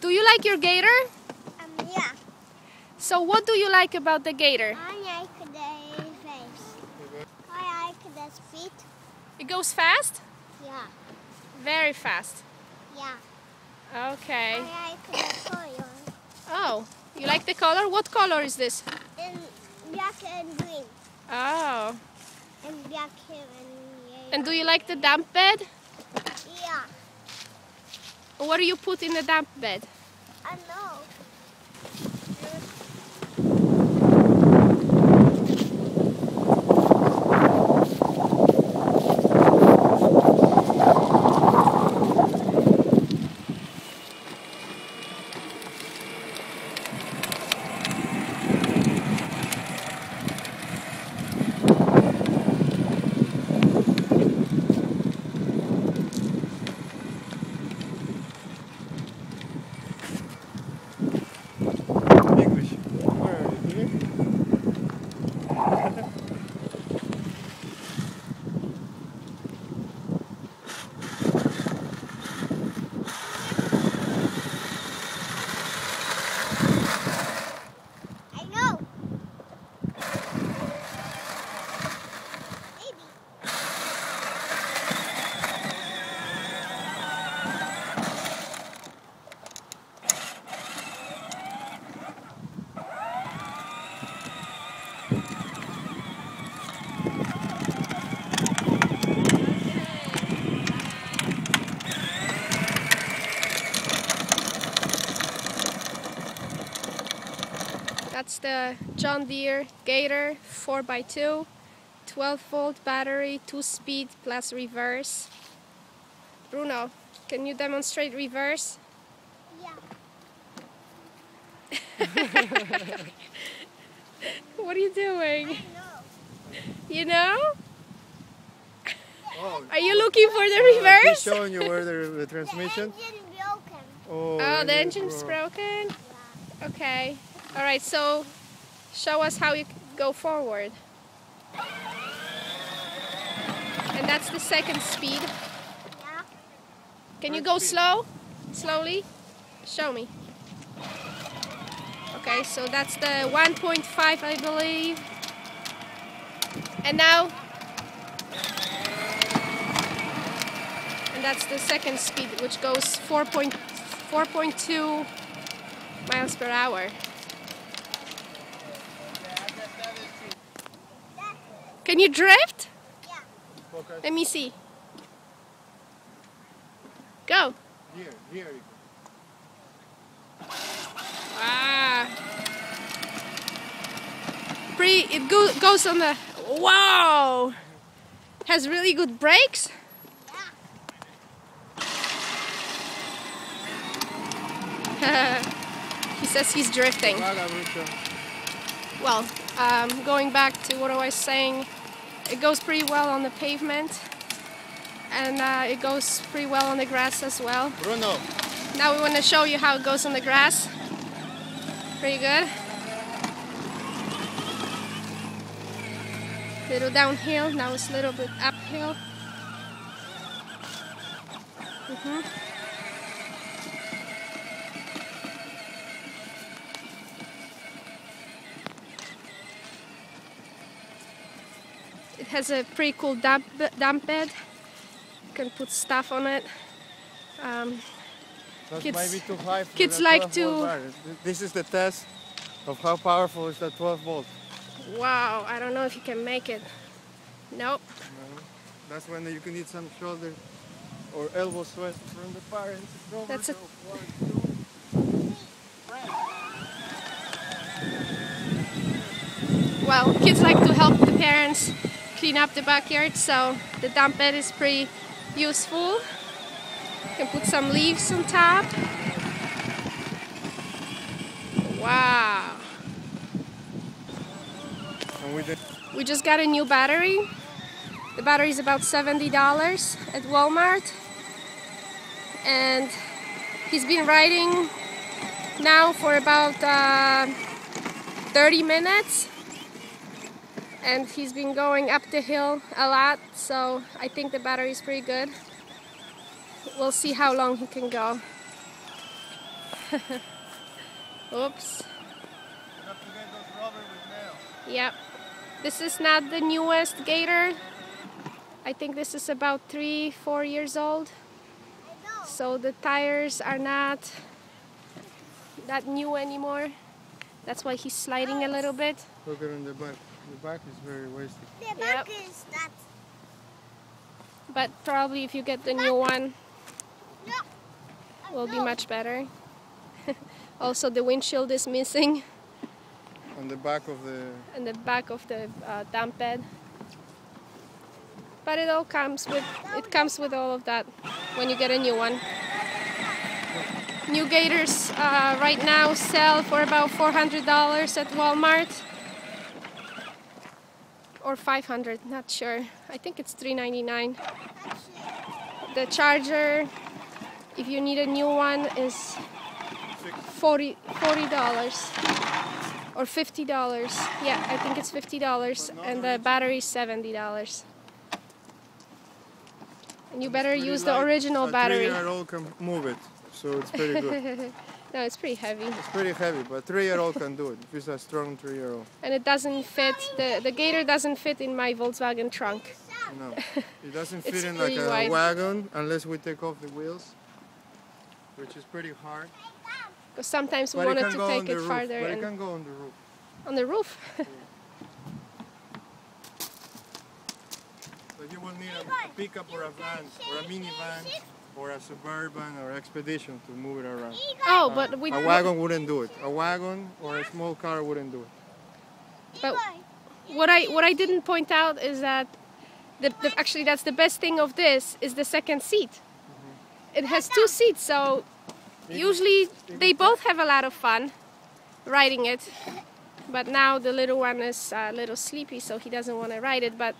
Do you like your Gator? Yeah. So what do you like about the Gator? I like the face. I like the speed. It goes fast? Yeah. Very fast. Yeah. Okay. I like the color. Oh, you like the color? What color is this? And black and green. Oh. And black and yellow. And do you like the damp bed? Yeah. What do you put in the damp bed? I know. English. Where are you? Here? I know. Maybe. That's the John Deere Gator 4x2, 12-volt battery, 2-speed plus reverse. Bruno, can you demonstrate reverse? Yeah. What are you doing? I know. You know? Oh, Are you looking for the he's reverse? showing you where the transmission. The engine broken. Oh, the engine's broken? Yeah. Okay. Alright, so show us how you go forward. And that's the second speed. Yeah. Can you go slow? Slowly? Show me. Okay, so that's the 1.5, I believe. And now... And that's the second speed, which goes 4.2 miles per hour. Can you drift? Yeah. Okay. Let me see. Go. Here you go. Ah. It goes on the... Wow! Has really good brakes. He says he's drifting. Well, going back to what I was saying, it goes pretty well on the pavement, and it goes pretty well on the grass as well. Bruno. Now we want to show you how it goes on the grass. Pretty good. Little downhill, now it's a little bit uphill. It has a pretty cool dump bed. You can put stuff on it. That Kids- might be too high for kids the like 12-volt to- battery. This is the test of how powerful is that 12 volt. Wow, I don't know if you can make it. Nope. That's when you can need some shoulder or elbow sweat from the parents. That's a- Well, kids like to help the parents clean up the backyard, so the dump bed is pretty useful. You can put some leaves on top. Wow. And with the We just got a new battery. The battery is about $70 at Walmart. And he's been riding now for about 30 minutes. And he's been going up the hill a lot, so I think the battery is pretty good. We'll see how long he can go. Oops. You have to get those rubber with nails. Yep. This is not the newest Gator. I think this is about 3-4 years old. So the tires are not that new anymore. That's why he's sliding a little bit. Look at it in the back. The back is very wasted. The back is that. But probably if you get the new one, will be much better. Also the windshield is missing. On the back of the... And the back of the dump bed. But it all comes with all of that when you get a new one. New Gators right now sell for about $400 at Walmart. Or $500, not sure. I think it's $3.99. The Charger, if you need a new one, is $40 or $50. Yeah, I think it's $50, and the battery is $70. And you better use the original battery. A 3-year-old can move it, so it's pretty good. No, it's pretty heavy. It's pretty heavy, but 3-year-old can do it. If it's a strong 3-year-old. And it doesn't fit, the Gator doesn't fit in my Volkswagen trunk. No, it doesn't fit It's in like pretty a wide. wagon unless we take off the wheels, which is pretty hard. Because sometimes we But wanted can to go take on the it roof. farther. But it And can go on the roof. on the roof. So you will need a pickup or a van, or a minivan, or a Suburban or Expedition to move it around. Oh, but we... A wagon wouldn't do it. A wagon or a small car wouldn't do it. But what I didn't point out is that actually that's the best thing of this is the second seat. It has 2 seats, so usually they both have a lot of fun riding it. But now the little one is a little sleepy, so he doesn't want to ride it. But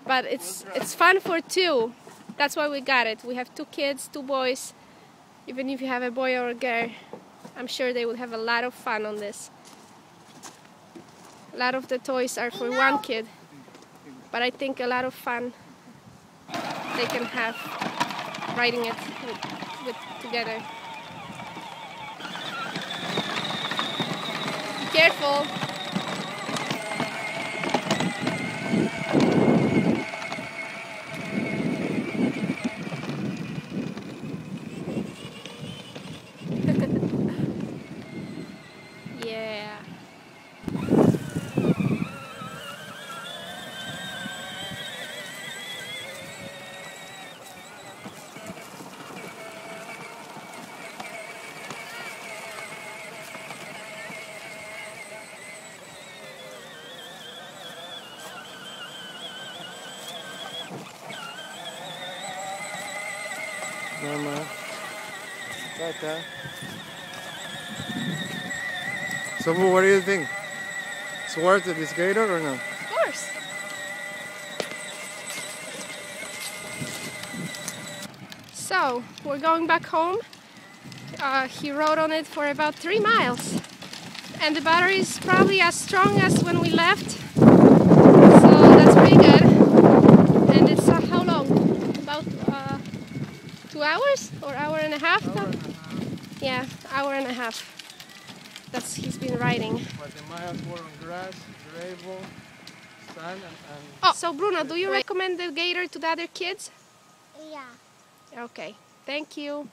it's fun for 2. That's why we got it. We have 2 kids, 2 boys. Even if you have a boy or a girl, I'm sure they would have a lot of fun on this. A lot of the toys are for 1 kid, but I think a lot of fun they can have riding it with together. Be careful. Yeah. Mama. Tata. So what do you think? It's worth it, this Gator or no? Of course. So, we're going back home. He rode on it for about 3 miles. And the battery is probably as strong as when we left. So that's pretty good. And it's how long? About 2 hours? Or hour and a half? Yeah, hour and a half. That's he's been riding. But the miles were on grass, gravel, sand, and Oh, so Bruno, do you recommend the Gator to the other kids? Yeah. Okay, thank you.